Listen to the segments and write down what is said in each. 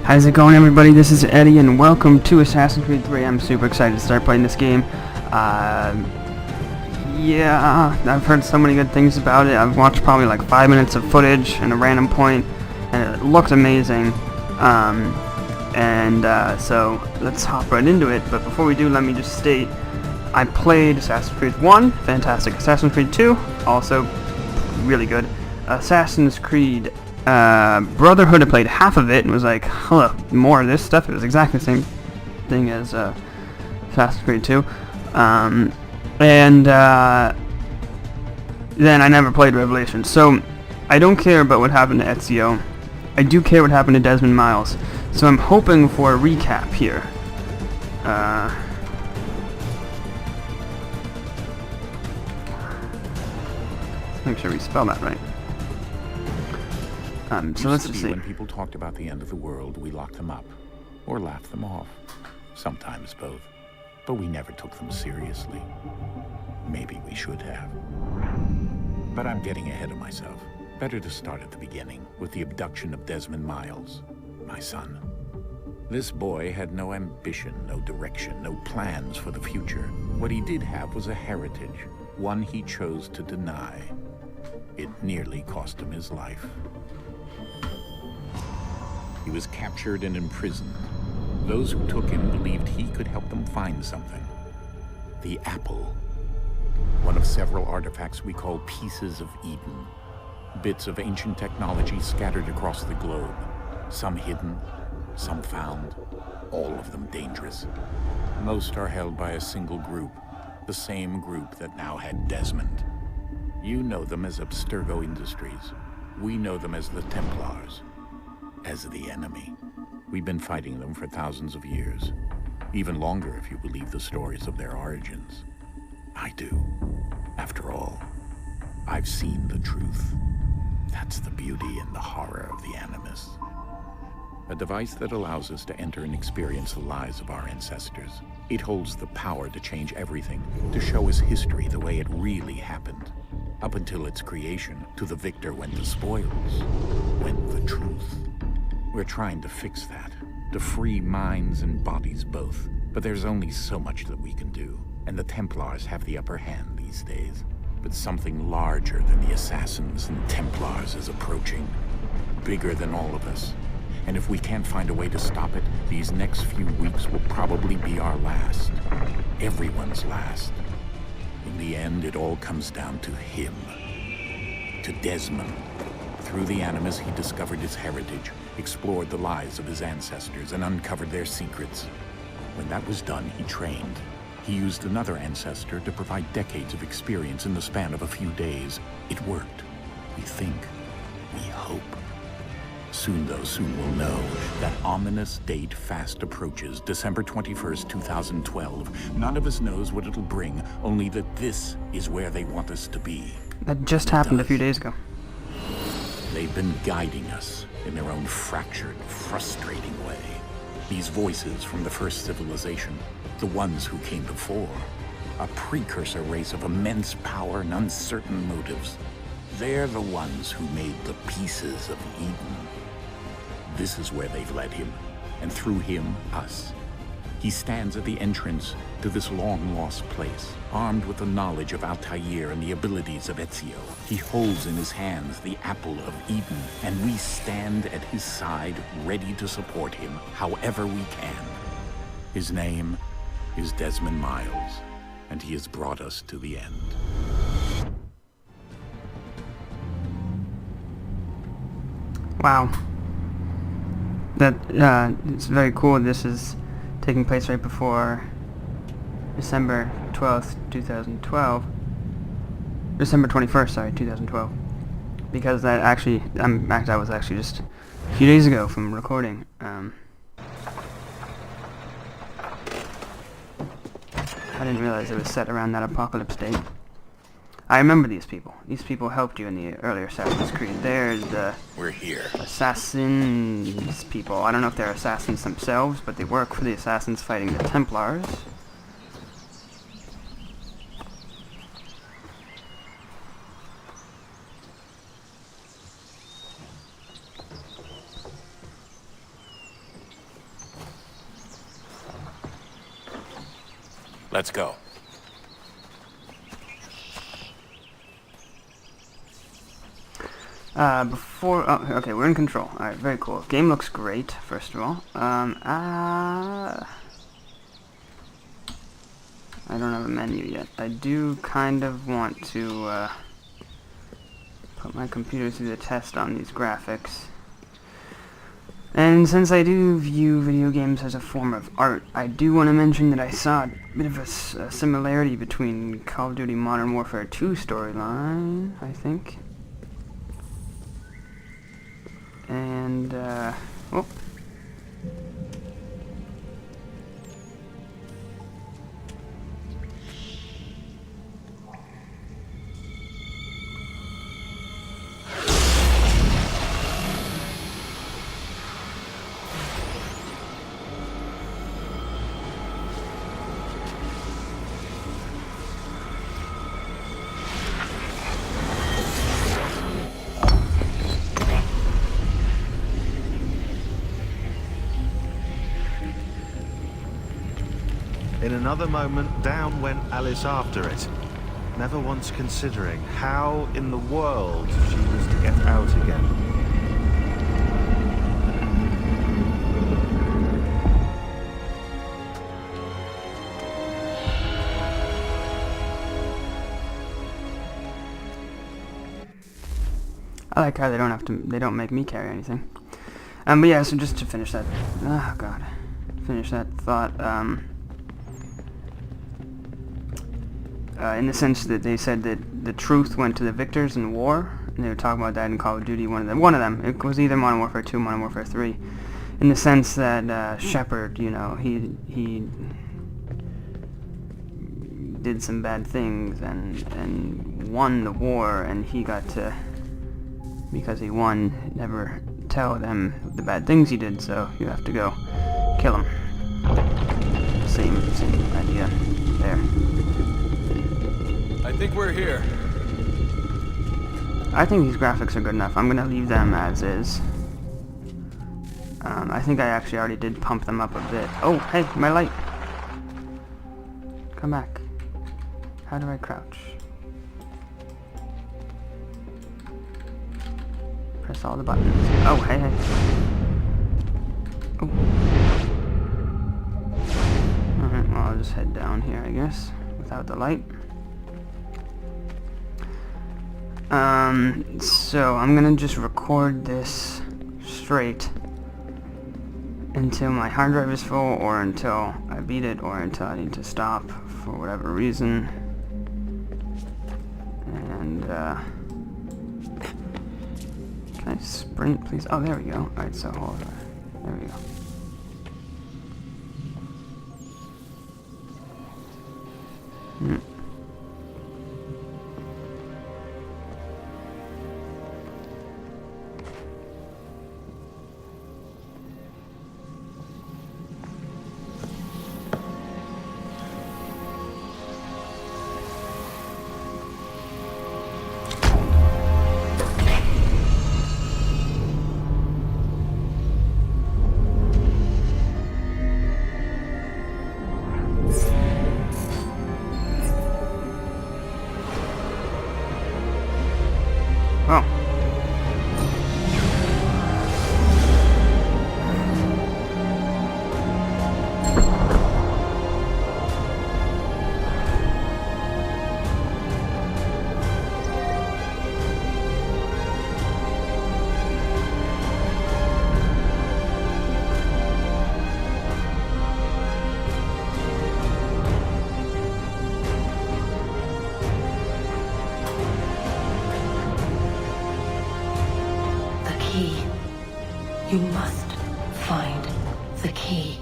How's it going, everybody? This is Eddie, and welcome to Assassin's Creed 3. I'm super excited to start playing this game. Yeah, I've heard so many good things about it. I've watched probably like 5 minutes of footage at a random point, and it looks amazing. So let's hop right into it. But before we do, let me just state, I played Assassin's Creed 1, fantastic. Assassin's Creed 2, also really good. Assassin's Creed Brotherhood, I played half of it and was like, huh, more of this stuff. It was exactly the same thing as Assassin's Creed 2. Then I never played Revelation. So I don't care about what happened to Ezio. I do care what happened to Desmond Miles. So I'm hoping for a recap here. Make sure we spell that right. So let's just see. When people talked about the end of the world, we locked them up, or laughed them off. Sometimes both. But we never took them seriously. Maybe we should have. But I'm getting ahead of myself. Better to start at the beginning, with the abduction of Desmond Miles, my son. This boy had no ambition, no direction, no plans for the future. What he did have was a heritage, one he chose to deny. It nearly cost him his life. He was captured and imprisoned. Those who took him believed he could help them find something. The apple. One of several artifacts we call Pieces of Eden. Bits of ancient technology scattered across the globe. Some hidden, some found, all of them dangerous. Most are held by a single group, the same group that now had Desmond. You know them as Abstergo Industries. We know them as the Templars. As the enemy. We've been fighting them for thousands of years. Even longer if you believe the stories of their origins. I do. After all, I've seen the truth. That's the beauty and the horror of the Animus. A device that allows us to enter and experience the lives of our ancestors. It holds the power to change everything, to show us history the way it really happened. Up until its creation, to the victor went the spoils, went the truth. We're trying to fix that, to free minds and bodies both. But there's only so much that we can do, and the Templars have the upper hand these days. But something larger than the Assassins and Templars is approaching, bigger than all of us. And if we can't find a way to stop it, these next few weeks will probably be our last. Everyone's last. In the end, it all comes down to him. To Desmond. Through the Animus, he discovered his heritage, explored the lives of his ancestors, and uncovered their secrets. When that was done, he trained. He used another ancestor to provide decades of experience in the span of a few days. It worked. We think. We hope. Soon, though, soon we'll know. That ominous date fast approaches, December 21st, 2012. None of us knows what it'll bring, only that this is where they want us to be. That just happened a few days ago. They've been guiding us in their own fractured, frustrating way. These voices from the first civilization, the ones who came before, a precursor race of immense power and uncertain motives. They're the ones who made the Pieces of Eden. This is where they've led him, and through him, us. He stands at the entrance to this long-lost place, armed with the knowledge of Altair and the abilities of Ezio. He holds in his hands the Apple of Eden, and we stand at his side, ready to support him however we can. His name is Desmond Miles, and he has brought us to the end. Wow. That, it's very cool. This is taking place right before December 12th, 2012. December 21st, sorry, 2012. Because that actually, that was actually just a few days ago from recording. I didn't realize it was set around that apocalypse date. I remember these people. These people helped you in the earlier Assassin's Creed. There's the... We're here. Assassins people. I don't know if they're assassins themselves, but they work for the assassins fighting the Templars. Let's go. Okay, we're in control. Alright, very cool. Game looks great, first of all. I don't have a menu yet. I do kind of want to, put my computer through the test on these graphics. And since I do view video games as a form of art, I do want to mention that I saw a bit of a similarity between Call of Duty Modern Warfare 2 storyline, I think. And, oh. In another moment, down went Alice after it, never once considering how in the world she was to get out again. I like how they don't make me carry anything. But yeah, so just to finish that, finish that thought, in the sense that they said that the truth went to the victors in war, and they were talking about that in Call of Duty, one of them, it was either Modern Warfare 2, Modern Warfare 3, in the sense that, Shepard, you know, he did some bad things, and won the war, and he got to, because he won, never tell them the bad things he did, so you have to go kill him. Same idea there. I think we're here. I think these graphics are good enough. I'm gonna leave them as is. I think I actually already did pump them up a bit. Oh, hey, my light! Come back. How do I crouch? Press all the buttons. Oh, hey, hey. Oh. Alright, well, I'll just head down here, I guess, without the light. So I'm gonna just record this straight until my hard drive is full, or until I beat it, or until I need to stop for whatever reason. And, can I sprint, please? Oh, there we go. Alright, so hold on. There we go. Oh. You must find the key.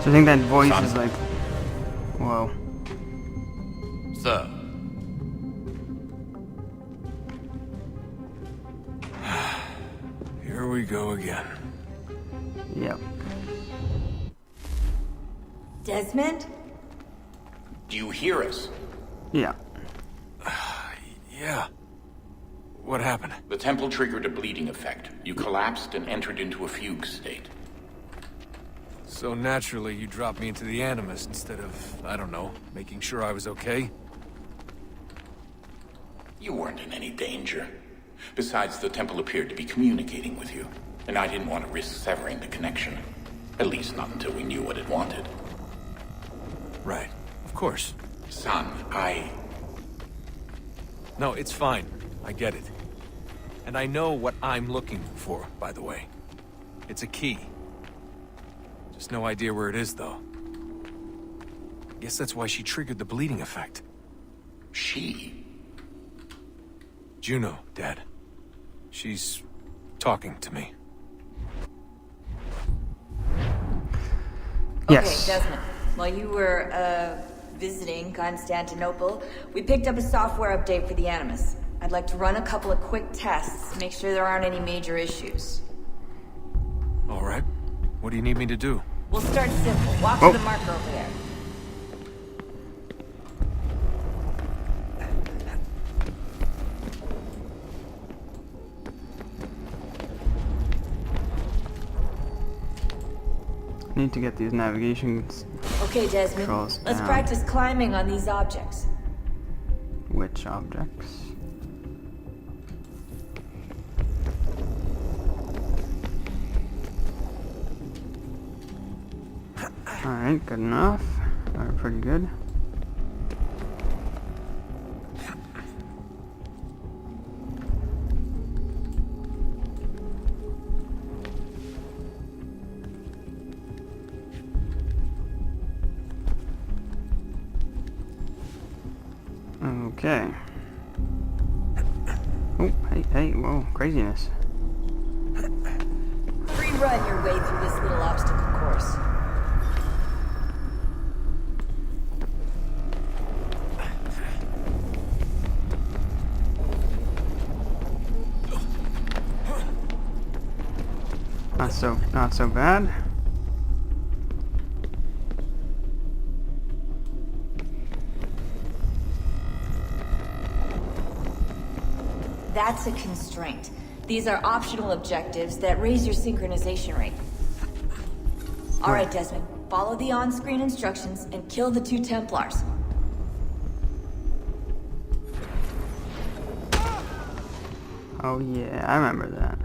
So I think that voice is like, whoa. Sir. Here we go again. Yep. Desmond? Do you hear us? Yeah. Yeah. What happened? The temple triggered a bleeding effect. You collapsed and entered into a fugue state. So naturally, you dropped me into the Animus instead of, I don't know, making sure I was okay? You weren't in any danger. Besides, the temple appeared to be communicating with you, and I didn't want to risk severing the connection. At least not until we knew what it wanted. Right. Of course. Son, No, it's fine. I get it. And I know what I'm looking for, by the way. It's a key. Just no idea where it is, though. Guess that's why she triggered the bleeding effect. She? Juno, Dad. She's talking to me. Yes. Okay, Desmond. While you were, visiting Constantinople, we picked up a software update for the Animus. I'd like to run a couple of quick tests to make sure there aren't any major issues. All right. What do you need me to do? We'll start simple. Walk Oh. to the marker over there. Need to get these navigation Okay, Desmond. Controls Let's down. practice climbing on these objects. which objects. Alright, good enough. Alright, pretty good. Okay. Oh, hey, whoa, craziness. Free run your way through this little obstacle course. Not so bad. That's a constraint. These are optional objectives that raise your synchronization rate. All right, Desmond. Follow the on-screen instructions and kill the 2 Templars. Oh yeah, I remember that.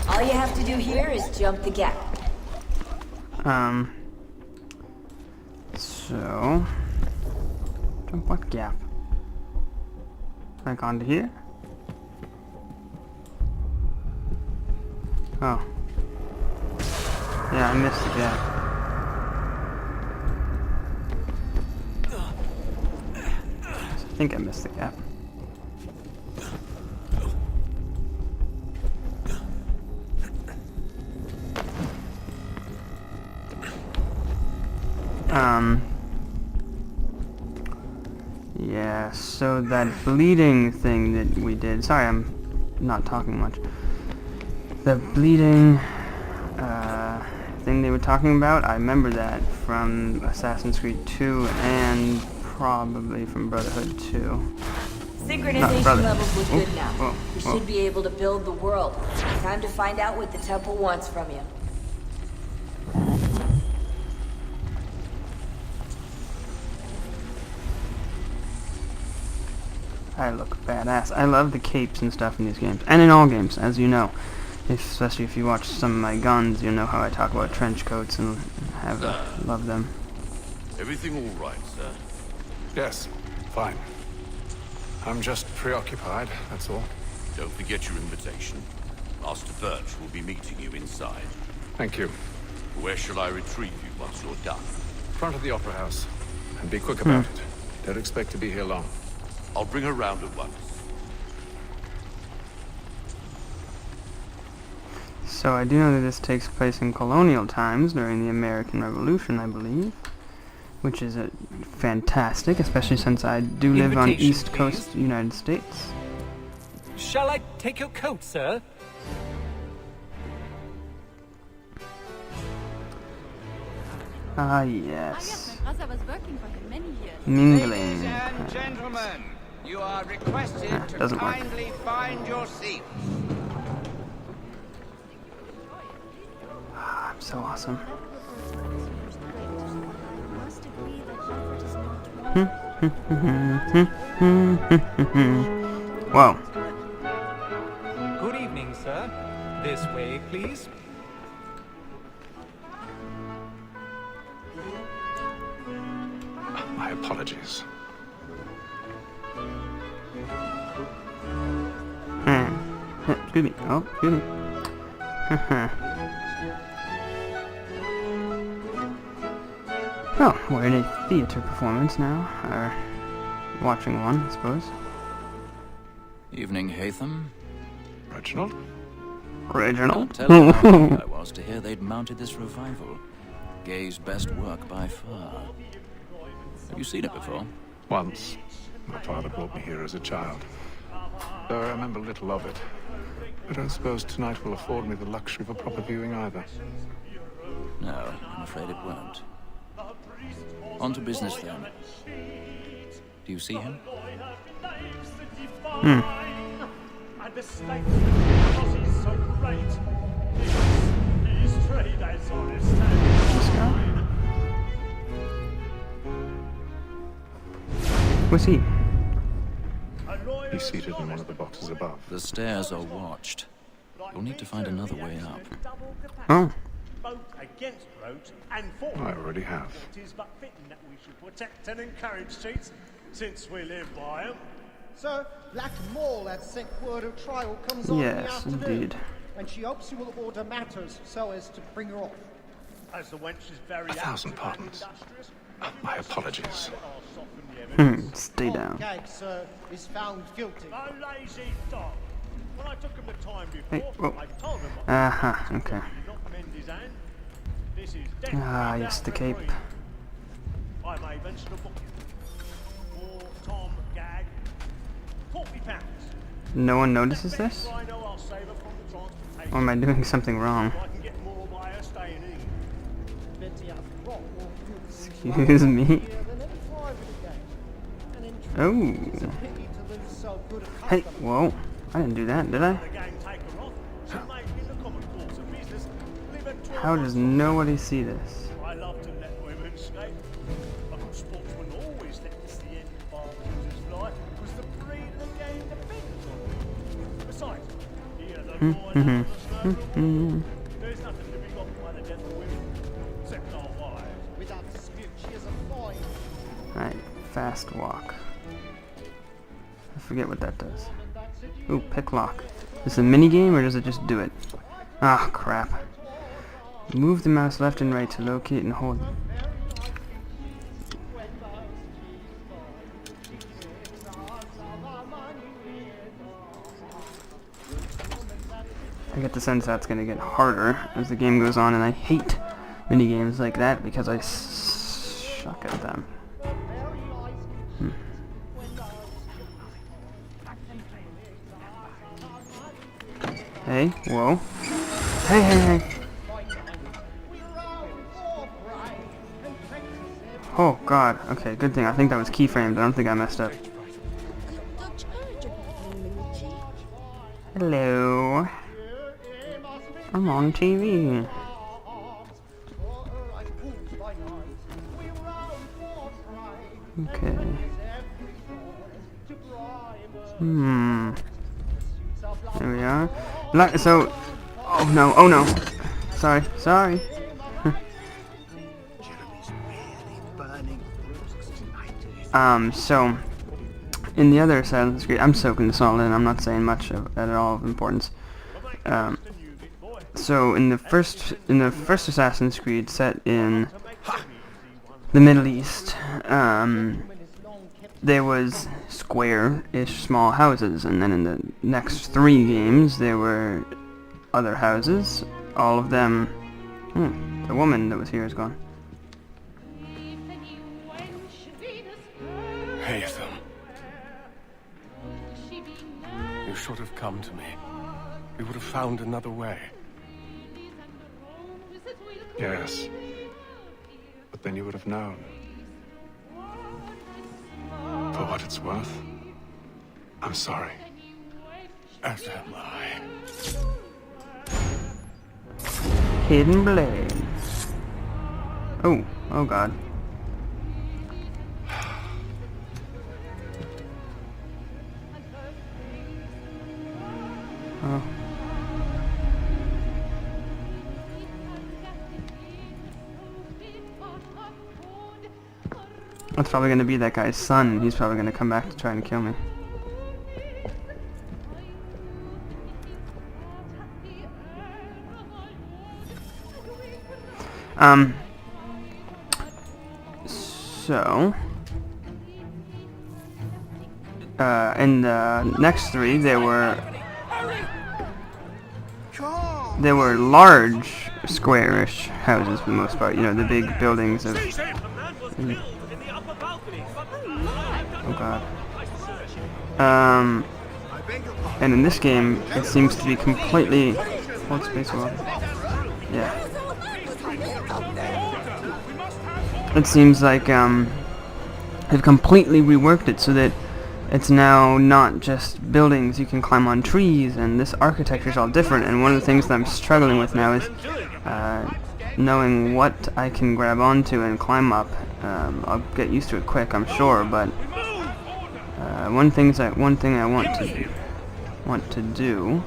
All you have to do here is jump the gap. So... Jump what gap? Back onto here? Oh. Yeah, I missed the gap. I think I missed the gap. Yeah, so that bleeding thing that we did, sorry I'm not talking much. The bleeding thing they were talking about, I remember that from Assassin's Creed 2 and probably from Brotherhood 2. Synchronization levels look good now. Whoa, We whoa. should be able to build the world. Time to find out what the temple wants from you. I look badass. I love the capes and stuff in these games, and in all games, as you know. Especially if you watch some of my guns, you know how I talk about trench coats and love them. Everything all right, sir? Yes, fine. I'm just preoccupied, that's all. Don't forget your invitation. Master Birch will be meeting you inside. Thank you. Where shall I retrieve you once you're done? Front of the Opera House. And be quick about it. Don't expect to be here long. I'll bring her round at once. So I do know that this takes place in colonial times during the American Revolution, I believe. Which is fantastic, especially since I do live on Invitation, East Coast United States. Shall I take your coat, sir? Ah, yes. My brother was working for him many years. Mingling. Ladies and gentlemen, You are requested to doesn't work. kindly find your seat. I'm so awesome. Whoa. Good evening, sir. This way, please. My apologies. Excuse me. Oh, excuse me. Oh, we're in a theater performance now. Or watching one, I suppose. Evening, Hatham. Reginald? Reginald? Tell you how happy I was to hear they'd mounted this revival. Gay's best work by far. Have you seen it before? Once. My father brought me here as a child. Though I remember little of it. I don't suppose tonight will afford me the luxury of a proper viewing either. No, I'm afraid it won't. On to business then. Do you see him? Hmm. This guy? What's he? He's seated in one of the boxes above. The stairs are watched. You'll need to find another way up. Oh. Against roads and for I already have. It is but fitting that we should protect and encourage cheats, since we live by them. Sir, Black Mole had sent word her trial comes on in the Yes, afternoon. indeed. And she hopes you will order matters so as to bring her off. As the wench is very 1,000 pardons. My apologies. Stay down. Gag, sir, is found guilty. No lazy dog. When I took him the time Hey, before, whoa. I told him Okay. not mend his hand. This is death Ah, without yes, the cape. reprieve. I may venture to book you. For Tom Gag, £40. No one notices this? I know I'll save her from the transportation. Or am I doing something wrong? I can get more by her staying in. Excuse me. Oh. Hey, whoa. I didn't do that, did I? How does nobody see this? I love to let women skate. A good sportsman always lets the end partners fly because the breed of the game depends on it. Besides, here the law and others know the rule. There's nothing to be got by the death of women, except our wives. Without dispute, she is a fine. Alright, fast walk. I forget what that does. Ooh, pick lock. Is it a mini game or does it just do it? Ah, crap. Move the mouse left and right to locate and hold. I get the sense that's gonna get harder as the game goes on, and I hate mini games like that because I suck at them. Hey, whoa. Hey. Oh god, okay, good thing. I think that was keyframed. I don't think I messed up. Hello. I'm on TV. Okay. There we are. So, oh no. Sorry. So, in the other Assassin's Creed, I'm soaking this all in, I'm not saying much at all of importance. So, in the first Assassin's Creed set in the Middle East, there was square-ish small houses, and then in the next 3 games, there were other houses, all of them... the woman that was here is gone. Hatham. You should have come to me. We would have found another way. Yes. But then you would have known. For what it's worth, I'm sorry. As am I. Hidden blade. Oh god. Oh. That's probably gonna be that guy's son. He's probably gonna come back to try and kill me. So in the next three there were large squarish houses for the most part, you know, the big buildings of oh god. And in this game it seems to be completely hold space well. Yeah. It seems like they've completely reworked it so that it's now not just buildings, you can climb on trees, and this architecture is all different. And one of the things that I'm struggling with now is knowing what I can grab onto and climb up. I'll get used to it quick, I'm sure, but one thing I want to do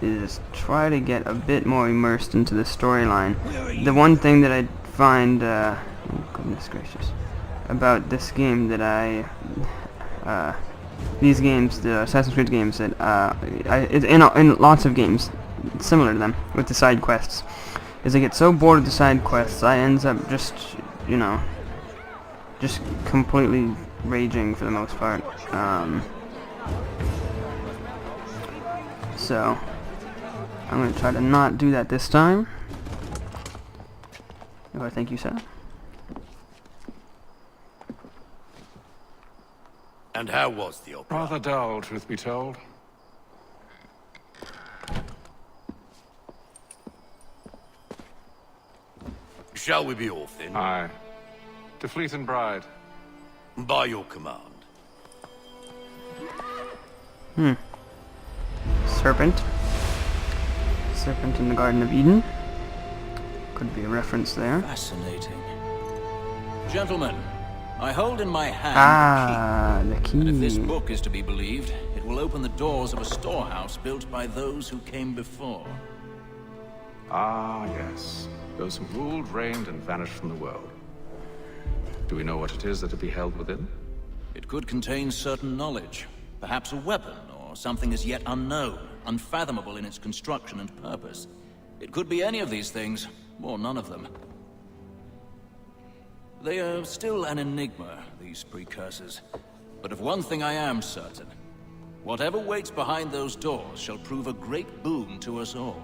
is try to get a bit more immersed into the storyline. The one thing that I find, oh goodness gracious, about this game that these games, the Assassin's Creed games, that in lots of games similar to them with the side quests, is I get so bored of the side quests, I ends up just, you know, just completely raging for the most part. So I'm gonna try to not do that this time. Oh, thank you, sir. And how was the opera? Rather dull, truth be told. Shall we be off then? Aye. To Fleet and Bride. By your command. Serpent. Serpent in the Garden of Eden. Could be a reference there. Fascinating. Gentlemen, I hold in my hand the key. And if this book is to be believed, it will open the doors of a storehouse built by those who came before. Ah, yes. Those who ruled, reigned, and vanished from the world. Do we know what it is that will be held within? It could contain certain knowledge. Perhaps a weapon, or something as yet unknown, unfathomable in its construction and purpose. It could be any of these things, or none of them. They are still an enigma, these precursors. But of one thing I am certain. Whatever waits behind those doors shall prove a great boon to us all.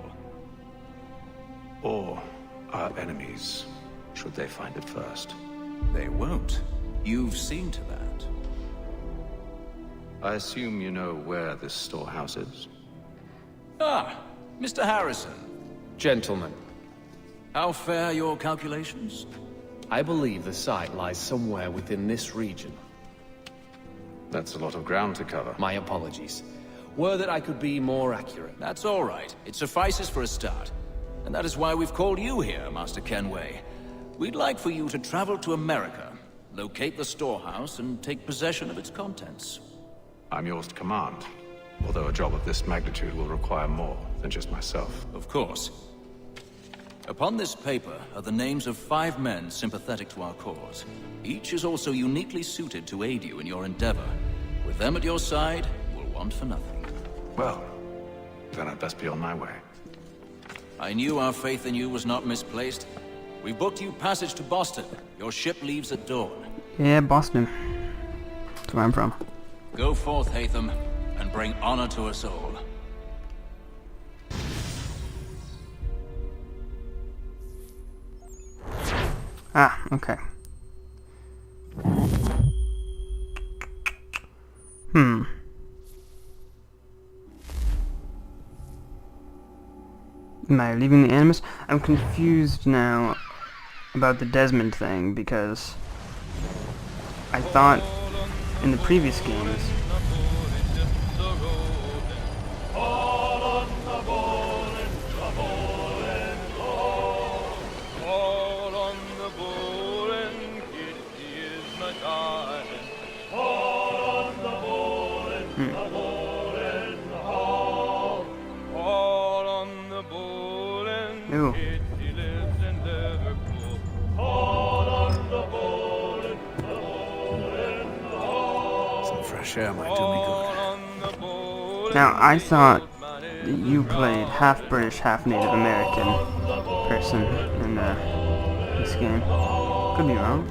Or our enemies, should they find it first. They won't. You've seen to that. I assume you know where this storehouse is? Ah, Mr. Harrison. Gentlemen, How fare your calculations? I believe the site lies somewhere within this region. That's a lot of ground to cover. My apologies. Were that I could be more accurate. That's all right. It suffices for a start. And that is why we've called you here, Master Kenway. We'd like for you to travel to America, locate the storehouse, and take possession of its contents. I'm yours to command, although a job of this magnitude will require more than just myself. Of course. Upon this paper are the names of 5 men sympathetic to our cause. Each is also uniquely suited to aid you in your endeavor. With them at your side, we'll want for nothing. Well, then I'd best be on my way. I knew our faith in you was not misplaced. We booked you passage to Boston. Your ship leaves at dawn. Yeah, Boston. That's where I'm from. Go forth, Haytham, and bring honor to us all. Ah, okay. Am I leaving the Animus? I'm confused now about the Desmond thing, because I thought in the previous games. Ew. Some fresh air might do me good. Now, I thought that you played half British, half Native American person in this game. Could be wrong.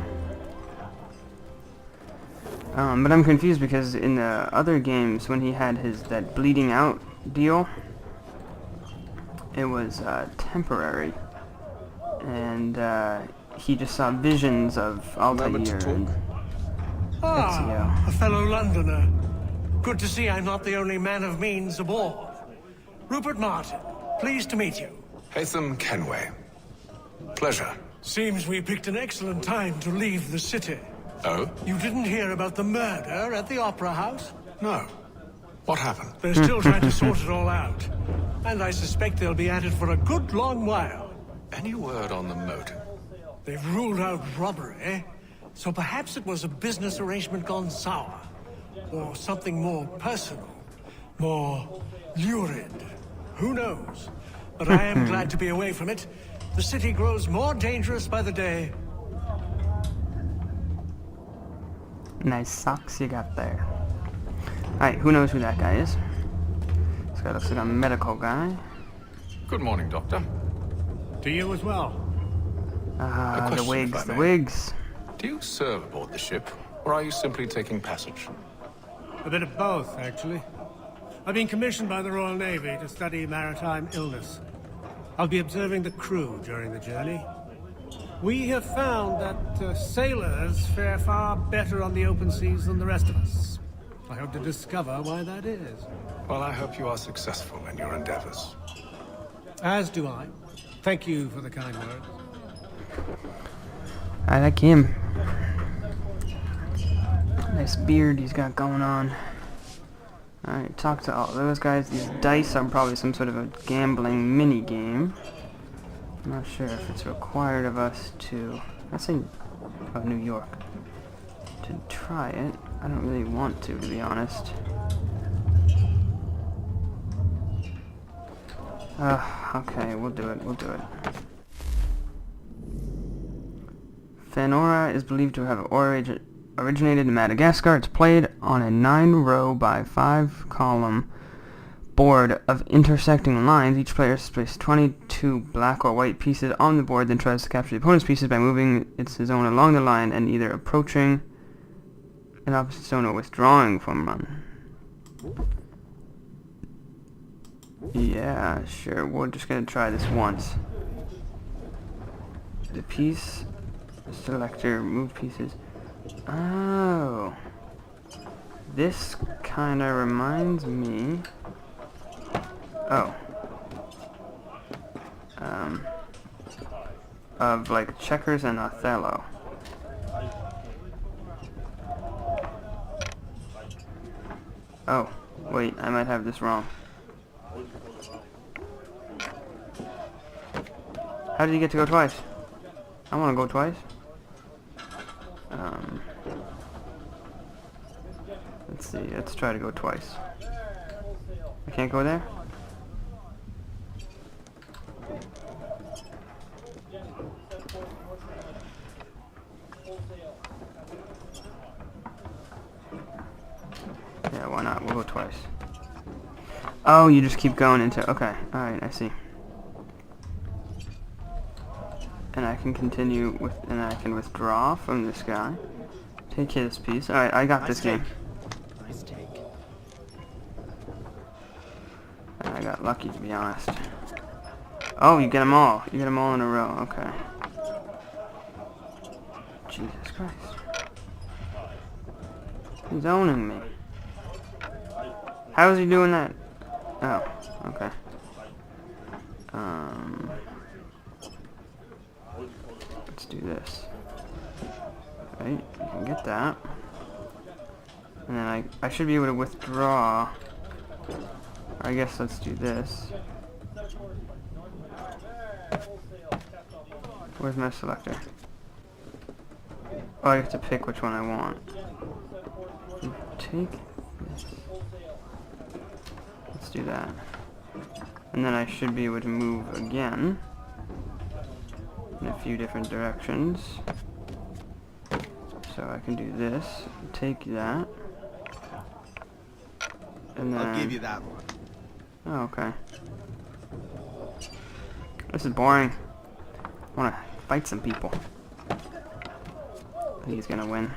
But I'm confused because in the other games, when he had that bleeding out deal, it was temporary, and he just saw visions of Altair and Ezio. A fellow Londoner. Good to see I'm not the only man of means aboard. Rupert Martin, pleased to meet you. Haytham Kenway. Pleasure. Seems we picked an excellent time to leave the city. Oh? You didn't hear about the murder at the Opera House? No. What happened? They're still trying to sort it all out. And I suspect they'll be at it for a good long while. Any word on the motive? They've ruled out robbery, so perhaps it was a business arrangement gone sour. Or something more personal. More lurid. Who knows? But I am glad to be away from it. The city grows more dangerous by the day. Nice socks you got there. Alright, who knows who that guy is? This guy looks like a medical guy. Good morning, Doctor. To you as well. The wigs, the wigs. Do you serve aboard the ship, or are you simply taking passage? A bit of both, actually. I've been commissioned by the Royal Navy to study maritime illness. I'll be observing the crew during the journey. We have found that sailors fare far better on the open seas than the rest of us. I hope to discover why that is. Well, I hope you are successful in your endeavors. As do I. Thank you for the kind words. I like him. Nice beard he's got going on. Alright, talk to all those guys. These dice are probably some sort of a gambling mini game. I'm not sure if it's required of us to... Let's say... Oh, New York. To try it. I don't really want to be honest. Okay, we'll do it. Fëanora is believed to have originated in Madagascar. It's played on a 9-row by 5-column board of intersecting lines. Each player places 22 black or white pieces on the board, then tries to capture the opponent's pieces by moving his own along the line and either approaching an opposite zone or withdrawing from run. Yeah, sure. We're just gonna try this once. The piece selector, move pieces. Oh, this kind of reminds me. Oh, of like checkers and Othello. Oh, wait, I might have this wrong. How did you get to go twice? I want to go twice. Let's see, let's try to go twice. I can't go there? Yeah, why not? We'll go twice. Oh, you just keep going into... Okay, alright, I see. And I can continue with... And I can withdraw from this guy. Take his piece. Alright, I got this game. Nice take. I got lucky, to be honest. Oh, you get them all. You get them all in a row. Okay. Jesus Christ. He's owning me. How is he doing that? Oh, okay. Let's do this. Right, you can get that. And then I should be able to withdraw. I guess let's do this. Where's my selector? Oh, I have to pick which one I want. Take this. Let's do that. And then I should be able to move again in a few different directions. So I can do this, take that, and then... I'll give you that one. Oh, okay. This is boring. I want to fight some people. I think he's gonna win.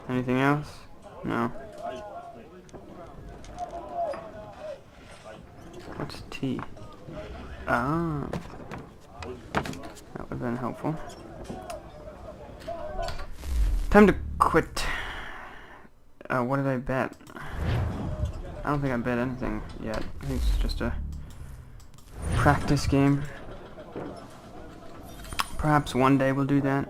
Anything else? No. What's T? Ah. That would have been helpful. Time to quit. What did I bet? I don't think I bet anything yet. I think it's just a practice game. Perhaps one day we'll do that.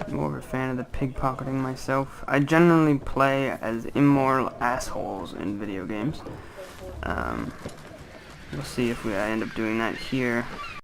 More of a fan of the pickpocketing myself. I generally play as immoral assholes in video games. We'll see if I end up doing that here.